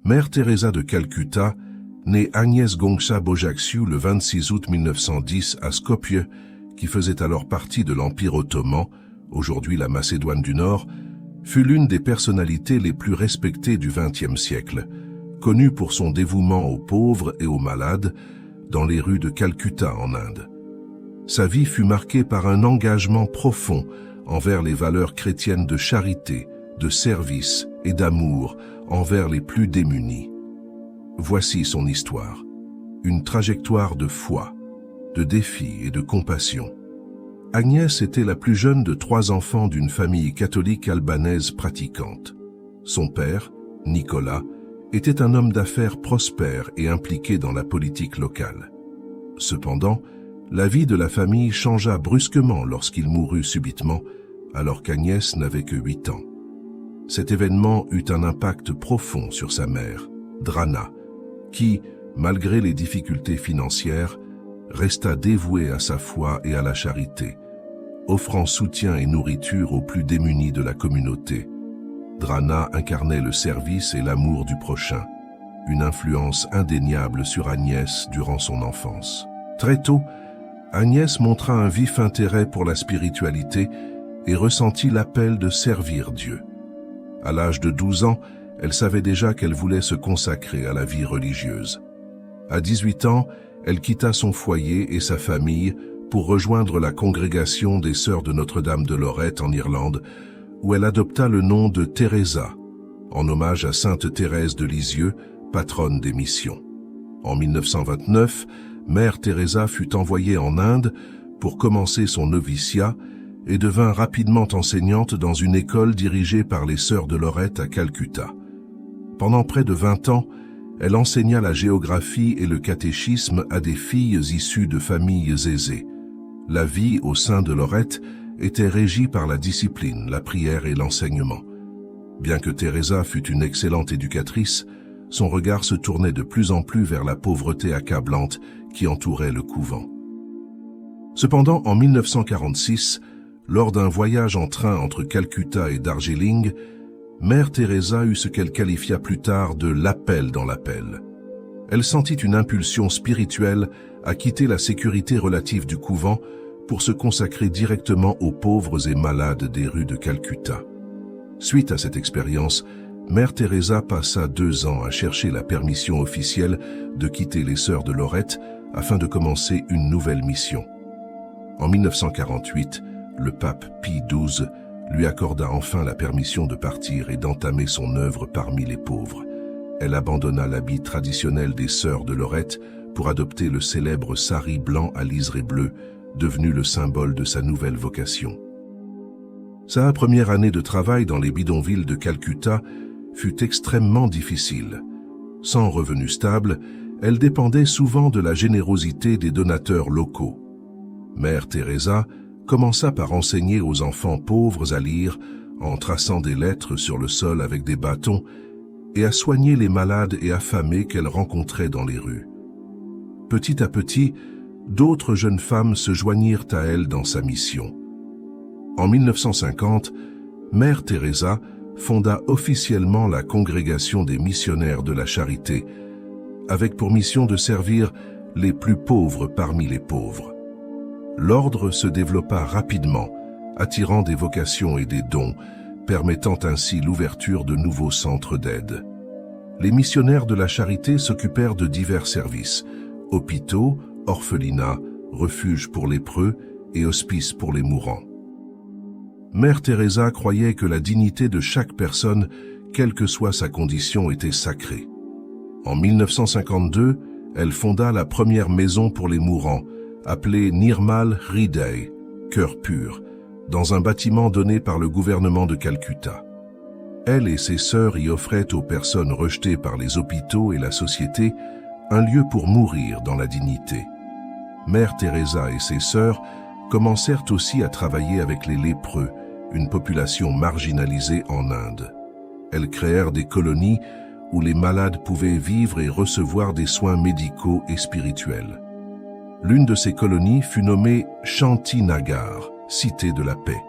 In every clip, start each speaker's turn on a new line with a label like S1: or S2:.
S1: Mère Teresa de Calcutta, née Agnès Gongsa Bojaxiou le 26 août 1910 à Skopje, qui faisait alors partie de l'Empire ottoman, aujourd'hui la Macédoine du Nord, fut l'une des personnalités les plus respectées du XXe siècle, connue pour son dévouement aux pauvres et aux malades dans les rues de Calcutta en Inde. Sa vie fut marquée par un engagement profond envers les valeurs chrétiennes de charité, de service et d'amour envers les plus démunis. Voici son histoire, une trajectoire de foi, de défis et de compassion. Agnès était la plus jeune de 3 enfants d'une famille catholique albanaise pratiquante. Son père, Nicolas, était un homme d'affaires prospère et impliqué dans la politique locale. Cependant, la vie de la famille changea brusquement lorsqu'il mourut subitement, alors qu'Agnès n'avait que 8 ans. Cet événement eut un impact profond sur sa mère, Drana, qui, malgré les difficultés financières, resta dévouée à sa foi et à la charité, offrant soutien et nourriture aux plus démunis de la communauté. Drana incarnait le service et l'amour du prochain, une influence indéniable sur Agnès durant son enfance. Très tôt, Agnès montra un vif intérêt pour la spiritualité et ressentit l'appel de servir Dieu. À l'âge de 12 ans, elle savait déjà qu'elle voulait se consacrer à la vie religieuse. À 18 ans, elle quitta son foyer et sa famille pour rejoindre la congrégation des Sœurs de Notre-Dame de Lorette en Irlande, où elle adopta le nom de Teresa, en hommage à Sainte Thérèse de Lisieux, patronne des missions. En 1929, Mère Teresa fut envoyée en Inde pour commencer son noviciat et devint rapidement enseignante dans une école dirigée par les Sœurs de Lorette à Calcutta. Pendant près de 20 ans, elle enseigna la géographie et le catéchisme à des filles issues de familles aisées. La vie au sein de Lorette était régie par la discipline, la prière et l'enseignement. Bien que Teresa fût une excellente éducatrice, son regard se tournait de plus en plus vers la pauvreté accablante qui entourait le couvent. Cependant, en 1946, lors d'un voyage en train entre Calcutta et Darjeeling, Mère Teresa eut ce qu'elle qualifia plus tard de l'appel dans l'appel. Elle sentit une impulsion spirituelle à quitter la sécurité relative du couvent pour se consacrer directement aux pauvres et malades des rues de Calcutta. Suite à cette expérience, Mère Teresa passa 2 ans à chercher la permission officielle de quitter les Sœurs de Lorette afin de commencer une nouvelle mission. En 1948, le pape Pie XII lui accorda enfin la permission de partir et d'entamer son œuvre parmi les pauvres. Elle abandonna l'habit traditionnel des Sœurs de Lorette pour adopter le célèbre sari blanc à liseré bleu, devenu le symbole de sa nouvelle vocation. Sa première année de travail dans les bidonvilles de Calcutta fut extrêmement difficile. Sans revenu stable, elle dépendait souvent de la générosité des donateurs locaux. Mère Teresa commença par enseigner aux enfants pauvres à lire en traçant des lettres sur le sol avec des bâtons et à soigner les malades et affamés qu'elle rencontrait dans les rues. Petit à petit, d'autres jeunes femmes se joignirent à elle dans sa mission. En 1950, Mère Teresa fonda officiellement la Congrégation des missionnaires de la charité, avec pour mission de servir les plus pauvres parmi les pauvres. L'ordre se développa rapidement, attirant des vocations et des dons, permettant ainsi l'ouverture de nouveaux centres d'aide. Les missionnaires de la charité s'occupèrent de divers services, hôpitaux, orphelinats, refuges pour lépreux et hospices pour les mourants. Mère Teresa croyait que la dignité de chaque personne, quelle que soit sa condition, était sacrée. En 1952, elle fonda la première maison pour les mourants, appelée Nirmal Hriday, cœur pur, dans un bâtiment donné par le gouvernement de Calcutta. Elle et ses sœurs y offraient aux personnes rejetées par les hôpitaux et la société un lieu pour mourir dans la dignité. Mère Teresa et ses sœurs commencèrent aussi à travailler avec les lépreux, une population marginalisée en Inde. Elles créèrent des colonies où les malades pouvaient vivre et recevoir des soins médicaux et spirituels. L'une de ces colonies fut nommée Shantinagar, cité de la paix.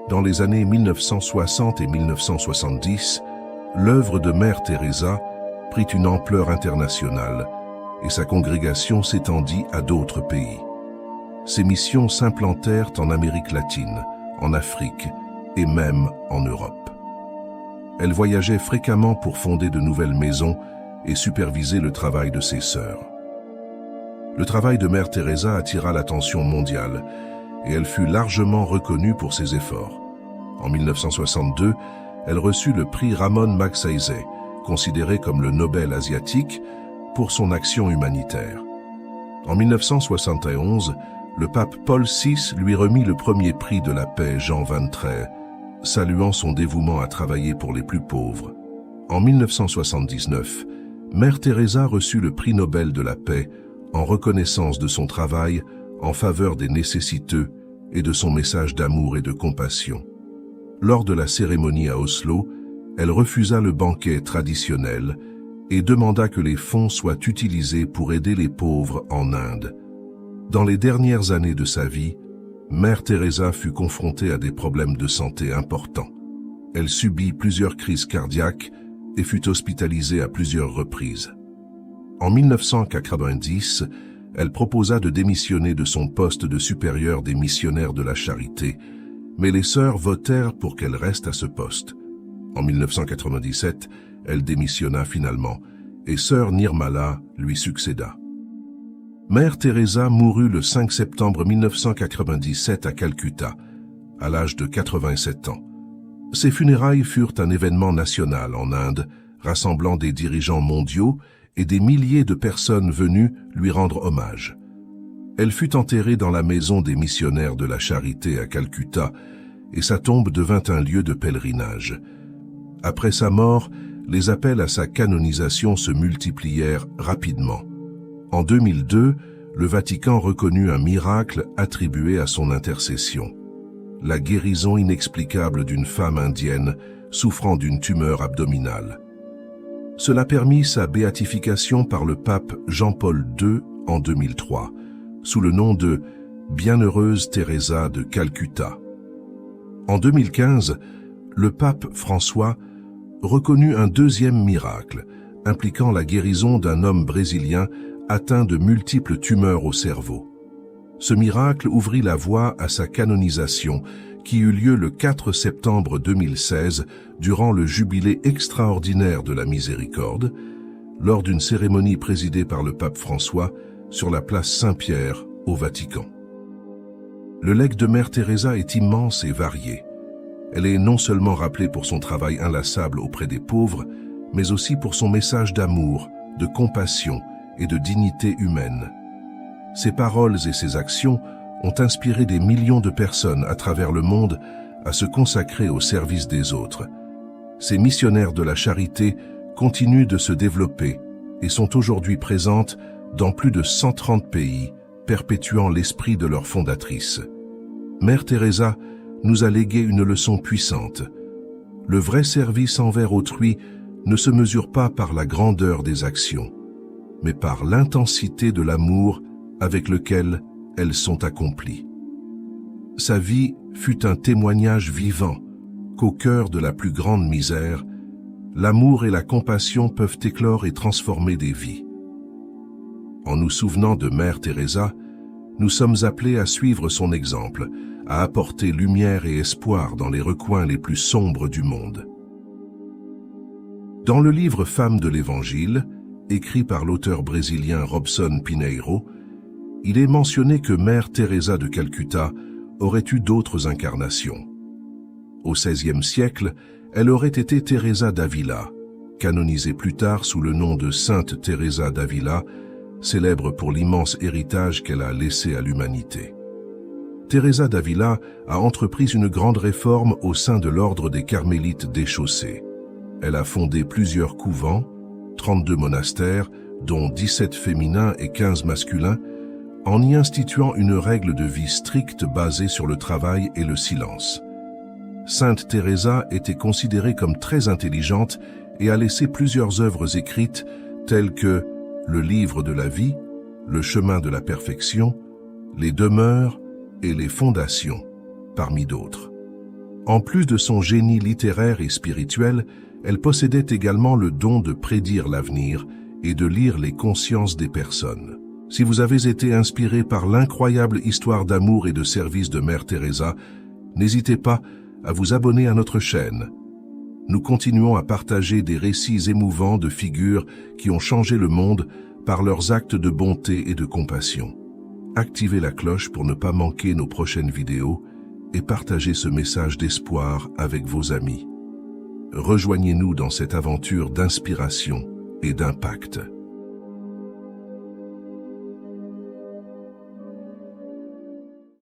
S1: Dans les années 1960 et 1970, l'œuvre de Mère Teresa prit une ampleur internationale et sa congrégation s'étendit à d'autres pays. Ses missions s'implantèrent en Amérique latine, en Afrique et même en Europe. Elle voyageait fréquemment pour fonder de nouvelles maisons et superviser le travail de ses sœurs. Le travail de Mère Teresa attira l'attention mondiale et elle fut largement reconnue pour ses efforts. En 1962, elle reçut le prix Ramon Magsaysay, considéré comme le Nobel asiatique, pour son action humanitaire. En 1971, le pape Paul VI lui remit le premier prix de la paix Jean XXIII, saluant son dévouement à travailler pour les plus pauvres. En 1979, Mère Teresa reçut le prix Nobel de la paix en reconnaissance de son travail en faveur des nécessiteux et de son message d'amour et de compassion. Lors de la cérémonie à Oslo, elle refusa le banquet traditionnel et demanda que les fonds soient utilisés pour aider les pauvres en Inde. Dans les dernières années de sa vie, Mère Teresa fut confrontée à des problèmes de santé importants. Elle subit plusieurs crises cardiaques et fut hospitalisée à plusieurs reprises. En 1990, elle proposa de démissionner de son poste de supérieure des missionnaires de la charité, mais les sœurs votèrent pour qu'elle reste à ce poste. En 1997, elle démissionna finalement, et sœur Nirmala lui succéda. Mère Teresa mourut le 5 septembre 1997 à Calcutta, à l'âge de 87 ans. Ses funérailles furent un événement national en Inde, rassemblant des dirigeants mondiaux et des milliers de personnes venues lui rendre hommage. Elle fut enterrée dans la maison des missionnaires de la charité à Calcutta et sa tombe devint un lieu de pèlerinage. Après sa mort, les appels à sa canonisation se multiplièrent rapidement. En 2002, le Vatican reconnut un miracle attribué à son intercession: la guérison inexplicable d'une femme indienne souffrant d'une tumeur abdominale. Cela permit sa béatification par le pape Jean-Paul II en 2003, sous le nom de Bienheureuse Teresa de Calcutta. En 2015, le pape François reconnut un deuxième miracle, impliquant la guérison d'un homme brésilien atteint de multiples tumeurs au cerveau. Ce miracle ouvrit la voie à sa canonisation, qui eut lieu le 4 septembre 2016 durant le jubilé extraordinaire de la miséricorde, lors d'une cérémonie présidée par le pape François sur la place Saint-Pierre au Vatican. Le legs de Mère Teresa est immense et varié. Elle est non seulement rappelée pour son travail inlassable auprès des pauvres, mais aussi pour son message d'amour, de compassion et de dignité humaine. Ses paroles et ses actions ont inspiré des millions de personnes à travers le monde à se consacrer au service des autres. Ces missionnaires de la charité continuent de se développer et sont aujourd'hui présentes dans plus de 130 pays, perpétuant l'esprit de leur fondatrice. Mère Teresa nous a légué une leçon puissante. Le vrai service envers autrui ne se mesure pas par la grandeur des actions, mais par l'intensité de l'amour avec lequel elles sont accomplies. Sa vie fut un témoignage vivant qu'au cœur de la plus grande misère, l'amour et la compassion peuvent éclore et transformer des vies. En nous souvenant de Mère Teresa, nous sommes appelés à suivre son exemple, à apporter lumière et espoir dans les recoins les plus sombres du monde. Dans le livre Femmes de l'Évangile, écrit par l'auteur brésilien Robson Pinheiro, il est mentionné que Mère Teresa de Calcutta aurait eu d'autres incarnations. Au XVIe siècle, elle aurait été Teresa d'Avila, canonisée plus tard sous le nom de Sainte Teresa d'Avila, célèbre pour l'immense héritage qu'elle a laissé à l'humanité. Teresa d'Avila a entrepris une grande réforme au sein de l'ordre des Carmélites déchaussés. Elle a fondé plusieurs couvents, 32 monastères, dont 17 féminins et 15 masculins, en y instituant une règle de vie stricte basée sur le travail et le silence. Sainte Teresa était considérée comme très intelligente et a laissé plusieurs œuvres écrites telles que le livre de la vie, le chemin de la perfection, les demeures et les fondations, parmi d'autres. En plus de son génie littéraire et spirituel, Elle possédait également le don de prédire l'avenir et de lire les consciences des personnes. Si vous avez été inspiré par l'incroyable histoire d'amour et de service de Mère Teresa, n'hésitez pas à vous abonner à notre chaîne. Nous continuons à partager des récits émouvants de figures qui ont changé le monde par leurs actes de bonté et de compassion. Activez la cloche pour ne pas manquer nos prochaines vidéos et partagez ce message d'espoir avec vos amis. Rejoignez-nous dans cette aventure d'inspiration et d'impact.